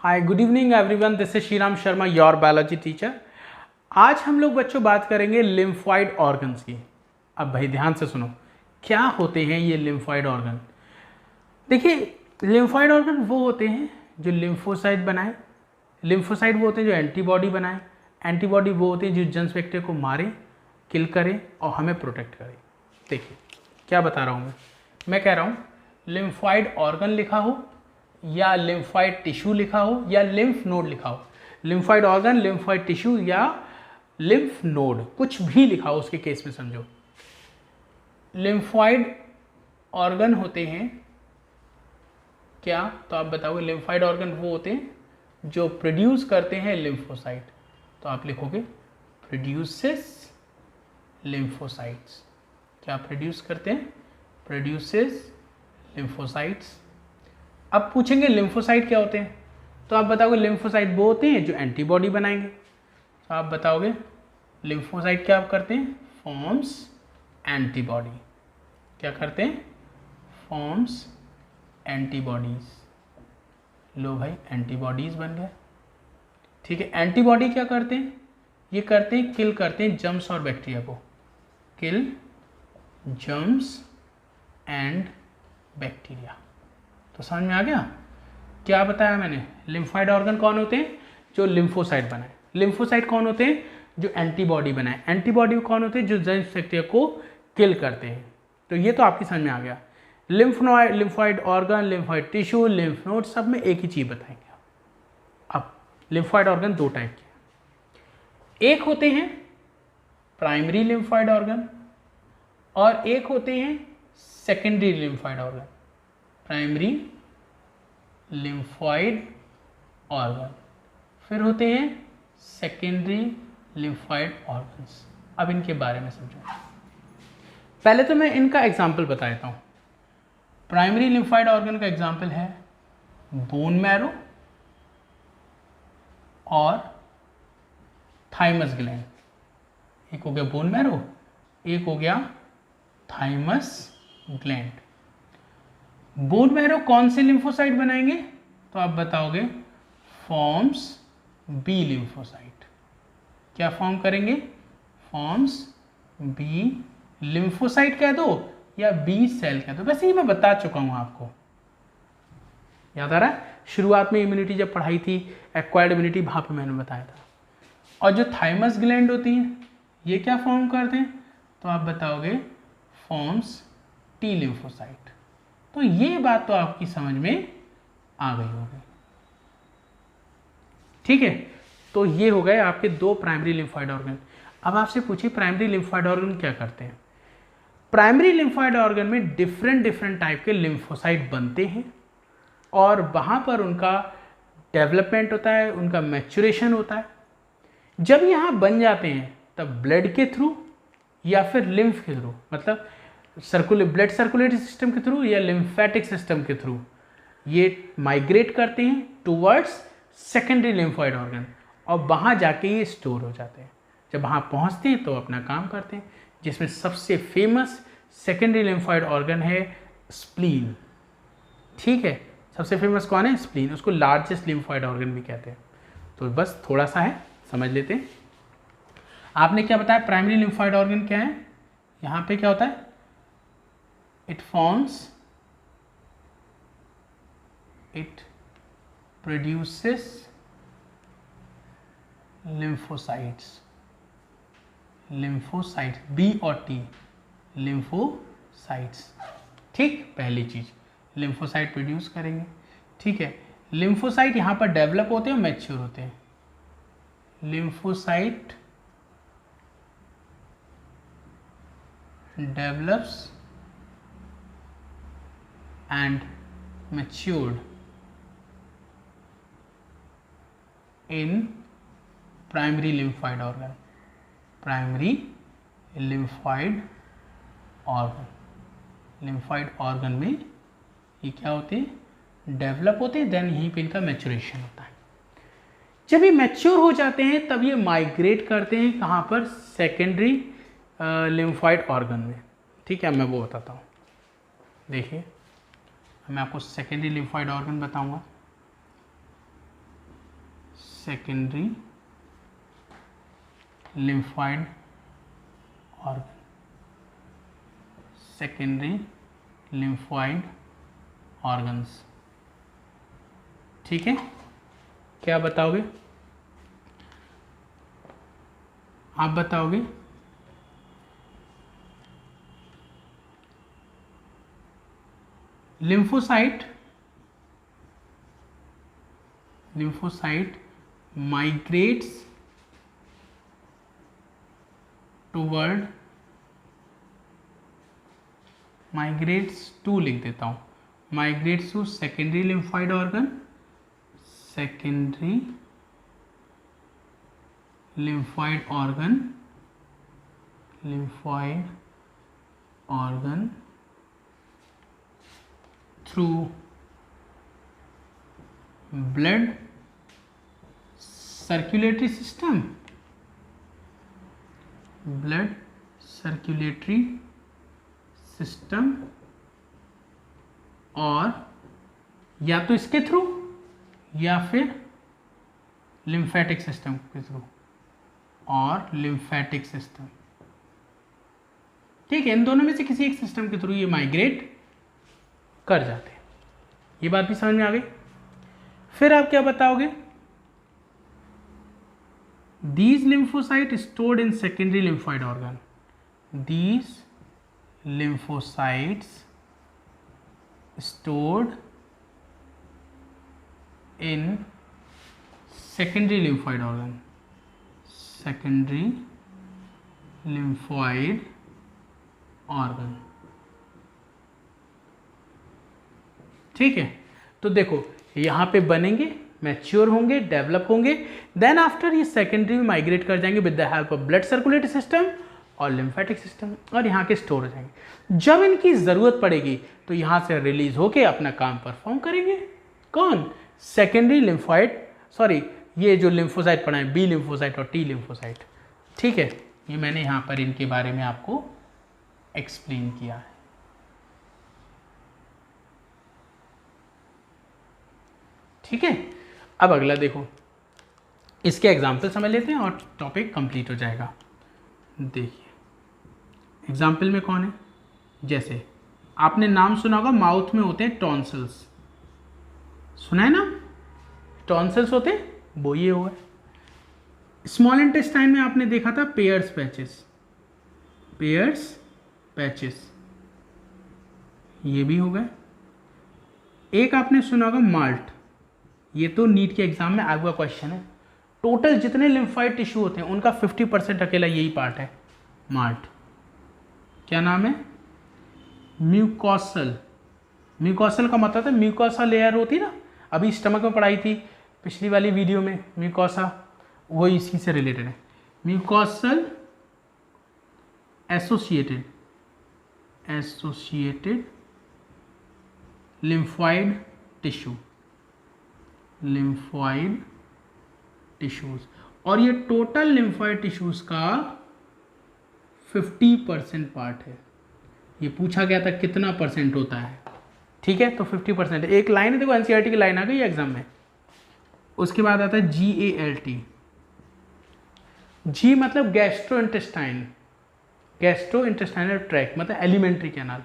Hi good evening everyone, this is Shriram Sharma, your biology teacher. आज हम लोग बच्चों बात करेंगे लिम्फॉइड ऑर्गन्स की। अब भाई ध्यान से सुनो, क्या होते हैं ये लिम्फॉइड ऑर्गन। देखिए, लिम्फॉइड ऑर्गन वो होते हैं जो लिम्फोसाइट बनाए, लिम्फोसाइट वो होते हैं जो एंटीबॉडी बनाए, एंटीबॉडी वो होते हैं जो जर्म्स बैक्टीरिया को मारे, किल करें और हमें प्रोटेक्ट करें। देखिए क्या बता रहा हूँ मैं कह रहा हूँ लिम्फॉइड ऑर्गन लिखा हो या लिम्फॉइड टिश्यू लिखा हो या लिम्फ नोड लिखा हो, लिम्फॉइड ऑर्गन, लिम्फॉइड टिश्यू या लिम्फ नोड, कुछ भी लिखा हो उसके केस में समझो। लिम्फॉइड ऑर्गन होते हैं क्या, तो आप बताओगे लिम्फॉइड ऑर्गन वो होते हैं जो प्रोड्यूस करते हैं लिम्फोसाइट। तो आप लिखोगे प्रोड्यूसेस लिम्फोसाइट्स। क्या प्रोड्यूस करते हैं? Produces lymphocytes. अब पूछेंगे लिम्फोसाइट क्या होते हैं, तो आप बताओगे लिम्फोसाइट वो होते हैं जो एंटीबॉडी बनाएंगे। तो आप बताओगे लिम्फोसाइट क्या करते हैं? Forms antibody. क्या करते हैं? Forms antibodies. लो भाई, एंटीबॉडीज बन गए। ठीक है, एंटीबॉडी क्या करते हैं? ये करते हैं, किल करते हैं जर्म्स और बैक्टीरिया को। किल जर्म्स एंड बैक्टीरिया। तो समझ में आ गया क्या बताया मैंने? लिम्फॉइड ऑर्गन कौन होते हैं? जो लिम्फोसाइट बनाए। लिम्फोसाइट कौन होते हैं? जो एंटीबॉडी बनाए। एंटीबॉडी कौन होते हैं? जो जर्म्स बैक्टीरिया को किल करते हैं। तो ये तो आपकी समझ में आ गया। Lymphoid organ, lymphoid tissue, lymph node, सब में एक ही चीज बताएंगे। अब लिम्फॉइड ऑर्गन दो टाइप के, एक होते हैं प्राइमरी लिम्फॉइड ऑर्गन और एक होते हैं secondary lymphoid organ. Primary lymphoid organ, फिर होते हैं सेकेंडरी लिम्फॉइड ऑर्गन्स। अब इनके बारे में समझो। पहले तो मैं इनका एग्जाम्पल बता देता हूँ। प्राइमरी लिम्फॉइड ऑर्गन का एग्जाम्पल है बोन मैरो और थाइमस ग्लैंड। एक हो गया बोन मैरो, एक हो गया थाइमस ग्लैंड। बोन मैरो कौन से लिम्फोसाइट बनाएंगे? तो आप बताओगे फॉर्म्स बी लिम्फोसाइट। क्या फॉर्म करेंगे? फॉर्म्स बी लिम्फोसाइट कह दो या बी सेल कह दो, वैसे ही मैं बता चुका हूं आपको। याद आ रहा है? शुरुआत में इम्यूनिटी जब पढ़ाई थी, एक्वायर्ड इम्यूनिटी, वहां पे मैंने बताया था। और जो थाइमस ग्लैंड होती हैं ये क्या फॉर्म करते हैं? तो आप बताओगे फॉर्म्स टी लिम्फोसाइट। तो ये बात तो आपकी समझ में आ गई होगी। ठीक है, तो ये हो गए आपके दो प्राइमरी लिम्फॉइड ऑर्गन। अब आपसे पूछिए प्राइमरी लिम्फॉइड ऑर्गन क्या करते हैं? प्राइमरी लिम्फॉइड ऑर्गन में डिफरेंट टाइप के लिम्फोसाइट बनते हैं और वहां पर उनका डेवलपमेंट होता है, उनका मैच्योरेशन होता है। जब यहां बन जाते हैं तब ब्लड के थ्रू या फिर लिम्फ के थ्रू, मतलब ब्लड सर्कुलेटरी सिस्टम के थ्रू या लिम्फेटिक सिस्टम के थ्रू ये माइग्रेट करते हैं टूवर्ड्स सेकेंडरी लिम्फॉइड ऑर्गन और वहाँ जाके ये स्टोर हो जाते हैं। जब वहाँ पहुँचते हैं तो अपना काम करते हैं, जिसमें सबसे फेमस सेकेंडरी लिम्फॉइड ऑर्गन है स्प्लीन। ठीक है, सबसे फेमस कौन है? स्प्लीन। उसको लार्जेस्ट लिम्फॉइड ऑर्गन भी कहते हैं। तो बस थोड़ा सा है, समझ लेते हैं। आपने क्या बताया? प्राइमरी लिम्फॉइड ऑर्गन क्या है? यहाँ पे क्या होता है? It produces lymphocytes, B और T, lymphocytes। ठीक, पहली चीज लिम्फोसाइट प्रोड्यूस करेंगे। ठीक है, लिम्फोसाइट यहां पर डेवलप होते हैं और मैच्योर होते हैं। Lymphocyte develops and matured in primary lymphoid organ. Primary lymphoid organ, lymphoid organ में ये क्या होते हैं? डेवलप होते हैं, देन यहीं पे इनका मैच्योरेशन होता है। जब ये मैच्योर हो जाते हैं तब ये माइग्रेट करते हैं कहाँ पर? सेकेंडरी लिम्फॉइड ऑर्गन में। ठीक है, मैं वो बताता हूँ। देखिए, मैं आपको सेकेंडरी लिम्फॉइड ऑर्गन बताऊंगा। Secondary lymphoid organ, secondary lymphoid organs. ठीक है, क्या बताओगे आप? बताओगे lymphocyte migrates to लिख देता हूँ, migrates to secondary lymphoid organ, secondary lymphoid organ through blood circulatory system, और या तो इसके थ्रू या फिर लिम्फेटिक सिस्टम के थ्रू, और लिम्फेटिक सिस्टम। ठीक है, इन दोनों में से किसी एक सिस्टम के थ्रू ये माइग्रेट कर जाते हैं। ये बात भी समझ में आ गई। फिर आप क्या बताओगे? These lymphocytes stored in secondary lymphoid organ. These lymphocytes stored in secondary lymphoid organ. Secondary lymphoid organ. ठीक है, तो देखो यहाँ पे बनेंगे, मैच्योर होंगे, डेवलप होंगे, देन आफ्टर ये सेकेंडरी में माइग्रेट कर जाएंगे with the help of blood circulatory system और लिम्फेटिक सिस्टम, और यहाँ के स्टोर हो जाएंगे। जब इनकी ज़रूरत पड़ेगी तो यहाँ से रिलीज होके अपना काम परफॉर्म करेंगे। कौन? सेकेंडरी लिम्फॉइड, सॉरी ये जो लिम्फोसाइट पढ़ा है, बी लिम्फोसाइट और टी लिम्फोसाइट। ठीक है, ये मैंने यहाँ पर इनके बारे में आपको एक्सप्लेन किया है। ठीक है, अब अगला देखो, इसके एग्जाम्पल समझ लेते हैं और टॉपिक कंप्लीट हो जाएगा। देखिए एग्जाम्पल में कौन है, जैसे आपने नाम सुना होगा, माउथ में होते हैं टॉन्सिल्स, सुना है ना, टॉन्सिल्स होते हैं, वो ये हुआ है। स्मॉल इंटेस्टाइन में आपने देखा था पेयर्स पैचेस, ये भी हो गए। एक आपने सुना होगा माल्ट, ये तो नीट के एग्जाम में आगे का क्वेश्चन है। टोटल जितने लिम्फॉइड टिश्यू होते हैं उनका 50% अकेला यही पार्ट है, माल्ट। क्या नाम है? म्यूकोसल। म्यूकोसल का मतलब है म्यूकोसा लेयर होती है ना, अभी स्टमक में पढ़ाई थी पिछली वाली वीडियो में, म्यूकोसा, वो इसी से रिलेटेड है। म्यूकोसल एसोसिएटेड लिम्फॉइड टिश्यूज, और ये टोटल लिम्फॉइड टिश्यूज का 50% पार्ट है। ये पूछा गया था कितना परसेंट होता है, ठीक है, तो 50%। एक लाइन है, देखो एनसीईआरटी की लाइन आ गई एग्जाम में। उसके बाद आता है GALT। जी मतलब गैस्ट्रो इंटेस्टाइनल ट्रैक्ट, मतलब एलिमेंट्री कैनाल।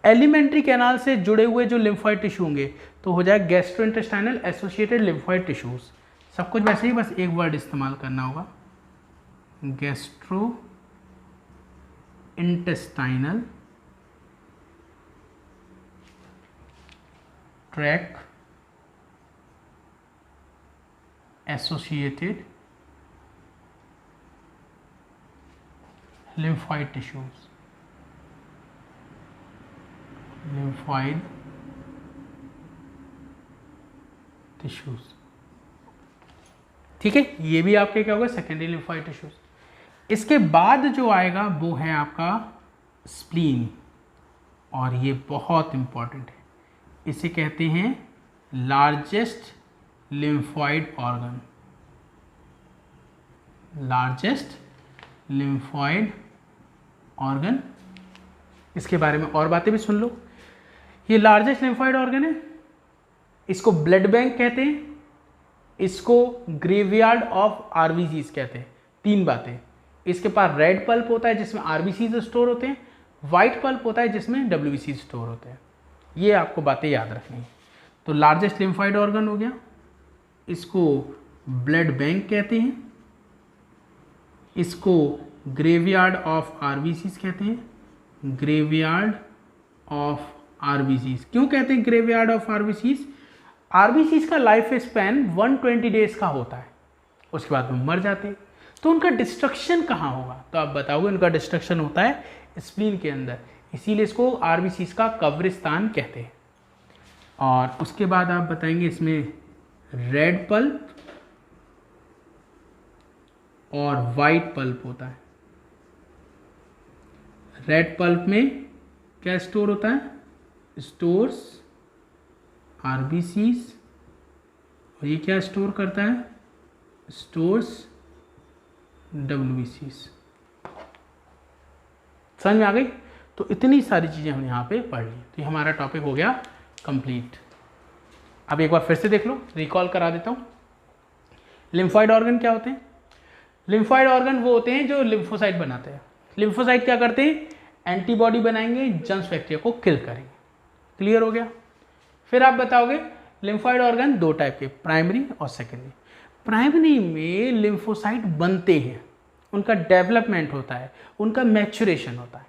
एलिमेंट्री कैनाल से जुड़े हुए जो लिम्फॉइड टिश्यू होंगे तो हो जाए gastro intestinal associated lymphoid tissues. सब कुछ वैसे ही, बस एक वर्ड इस्तेमाल करना होगा, gastro intestinal tract associated lymphoid tissues, ठीक है। ये भी आपके क्या होगा, सेकेंडरी लिम्फॉइड टिश्यूज। इसके बाद जो आएगा वो है आपका स्प्लीन, और ये बहुत इंपॉर्टेंट है, इसे कहते हैं largest lymphoid organ, largest lymphoid organ. इसके बारे में और बातें भी सुन लो। ये लार्जेस्ट लिम्फॉइड ऑर्गन है, इसको ब्लड बैंक कहते हैं, इसको ग्रेवयार्ड ऑफ आरबीसीज कहते हैं। 3 बातें, इसके पास रेड पल्प होता है जिसमें आरबीसीज स्टोर होते हैं, व्हाइट पल्प होता है जिसमें डब्ल्यूबीसी स्टोर होते हैं। ये आपको बातें याद रखनी है। तो लार्जेस्ट लिम्फाइड ऑर्गन हो गया, इसको ब्लड बैंक कहते हैं, इसको ग्रेवयार्ड ऑफ आरबीसीज कहते हैं, ग्रेवयार्ड ऑफ आरबीसीज। क्यों कहते हैं ग्रेवयार्ड ऑफ आरबीसीज? आरबीसीज का लाइफ स्पैन 120 डेज का होता है, उसके बाद वो मर जाते हैं। तो उनका डिस्ट्रक्शन कहाँ होगा? तो आप बताओगे उनका डिस्ट्रक्शन होता है स्प्लीन के अंदर, इसीलिए इसको आरबीसीज का कब्रिस्तान कहते हैं। और उसके बाद आप बताएंगे इसमें रेड पल्प और वाइट पल्प होता है। रेड पल्प में क्या स्टोर होता है? स्टोर्स आरबीसीज, और ये क्या स्टोर करता है? स्टोर्स डब्ल्यूबीसीज। समझ में आ गई? तो इतनी सारी चीज़ें हम यहाँ पे पढ़ ली, तो ये हमारा टॉपिक हो गया कंप्लीट। अब एक बार फिर से देख लो, रिकॉल करा देता हूँ। लिम्फॉइड ऑर्गन क्या होते हैं? लिम्फॉइड ऑर्गन वो होते हैं जो लिम्फोसाइट बनाते हैं। लिम्फोसाइट क्या करते हैं? एंटीबॉडी बनाएंगे, जर्म्स बैक्टीरिया को किल करेंगे। क्लियर हो गया? फिर आप बताओगे लिम्फॉइड ऑर्गन 2 टाइप के, प्राइमरी और सेकेंडरी। प्राइमरी में लिम्फोसाइट बनते हैं, उनका डेवलपमेंट होता है, उनका मैच्योरेशन होता है,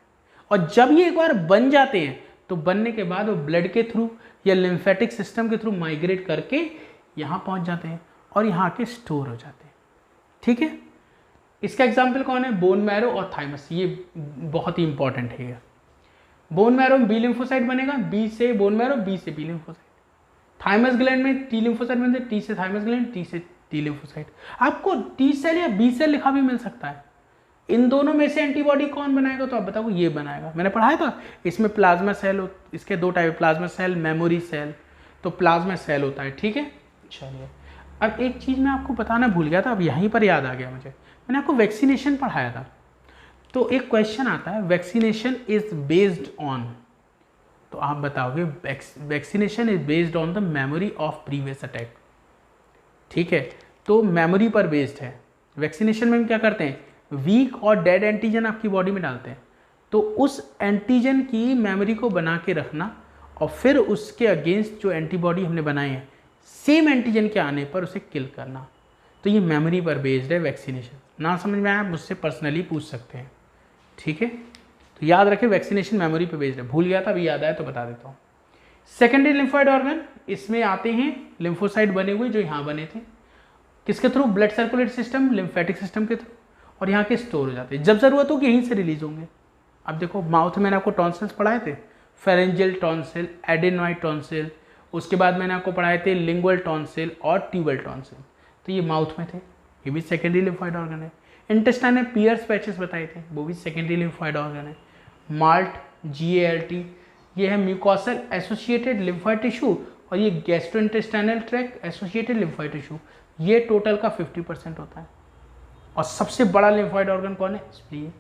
और जब ये एक बार बन जाते हैं तो बनने के बाद वो ब्लड के थ्रू या लिम्फेटिक सिस्टम के थ्रू माइग्रेट करके यहाँ पहुँच जाते हैं और यहाँ के स्टोर हो जाते हैं। ठीक है? इसका एग्जाम्पल कौन है? बोन मैरो और थाइमस। ये बहुत ही इंपॉर्टेंट है। बोन मैरो में बी लिम्फोसाइट बनेगा, बी से बोन मैरो, बी से बी लिम्फोसाइट। थाइमस ग्लैंड में टी लिम्फोसाइट बनते हैं, टी से थाइमस ग्लैंड, टी से टी लिम्फोसाइट। आपको टी सेल या बी सेल लिखा भी मिल सकता है। इन दोनों में से एंटीबॉडी कौन बनाएगा? तो आप बताओ ये बनाएगा। मैंने पढ़ाया था इसमें प्लाज्मा सेल, इसके 2 type, plasma cell, memory cell. तो प्लाज्मा सेल होता है। ठीक है, चलिए अब एक चीज़ मैं आपको बताना भूल गया था, अब यहीं पर याद आ गया मुझे। मैंने आपको वैक्सीनेशन पढ़ाया था, तो एक क्वेश्चन आता है वैक्सीनेशन इज बेस्ड ऑन, तो आप बताओगे vaccination is based on the memory of previous attack. ठीक है, तो मेमोरी पर बेस्ड है। वैक्सीनेशन में हम क्या करते हैं? वीक और डेड एंटीजन आपकी बॉडी में डालते हैं, तो उस एंटीजन की मेमोरी को बना के रखना और फिर उसके अगेंस्ट जो एंटीबॉडी हमने बनाए हैं सेम एंटीजन के आने पर उसे किल करना। तो ये मेमोरी पर बेस्ड है वैक्सीनेशन। ना समझ में आया मुझसे पर्सनली पूछ सकते हैं। ठीक है, तो याद रखें वैक्सीनेशन मेमोरी पर बेस्ड है। भूल गया था, अभी याद आया तो बता देता हूँ। सेकेंडरी लिम्फॉइड ऑर्गन, इसमें आते हैं लिम्फोसाइट बने हुए जो यहाँ बने थे, किसके through? Blood circulate system, lymphatic system के थ्रू, और यहाँ के स्टोर हो जाते हैं। जब ज़रूरत हो कि यहीं से रिलीज होंगे। अब देखो माउथ में मैंने आपको टॉन्सिल्स पढ़ाए थे, फेरेंजियल टॉन्सिल, एडेनॉइड टॉन्सिल, उसके बाद मैंने आपको पढ़ाए थे लिंगुअल टॉन्सिल और ट्यूबल टॉन्सिल, तो ये माउथ में थे, ये भी सेकेंडरी लिम्फॉइड ऑर्गन है। इंटेस्टाइन में पियर्स पैचेस बताए थे, वो भी सेकेंडरी लिम्फॉइड ऑर्गन है। माल्ट, GALT, ये है म्यूकोसल एसोसिएटेड लिम्फॉइड टिश्यू, और ये gastrointestinal tract associated lymphoid tissue, ये टोटल का 50% होता है। और सबसे बड़ा लिम्फॉइड ऑर्गन कौन है? स्प्लीन,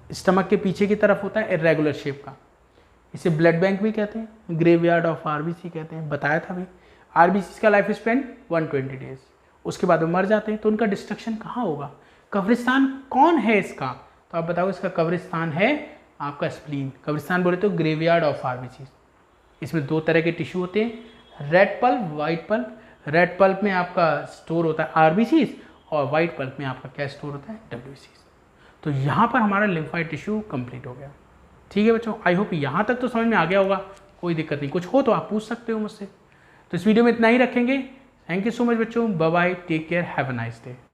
स्टमक के पीछे की तरफ होता है, इरेगुलर शेप का। इसे ब्लड बैंक भी कहते हैं, ग्रेवयार्ड ऑफ आरबीसी कहते हैं, बताया था भाई। आरबीसी का लाइफ स्पैन 120 डेज, उसके बाद वो मर जाते हैं। तो उनका डिस्ट्रक्शन कहाँ होगा? कब्रिस्तान कौन है इसका? तो आप बताओ इसका कब्रिस्तान है आपका स्प्लीन। कब्रिस्तान बोले तो ग्रेवयार्ड ऑफ आरबीसी। इसमें 2 तरह के टिश्यू होते हैं, red pulp, white pulp. Red pulp में आपका स्टोर होता है आरबीसी, और वाइट पल्प में आपका क्या स्टोर होता है? डब्ल्यूबीसी। तो यहाँ पर हमारा लिम्फॉइड टिश्यू कंप्लीट हो गया। ठीक है बच्चों, आई होप यहाँ तक तो समझ में आ गया होगा, कोई दिक्कत नहीं। कुछ हो तो आप पूछ सकते हो मुझसे। तो इस वीडियो में इतना ही रखेंगे। थैंक यू सो मच बच्चों, bye bye, take care, have a nice day.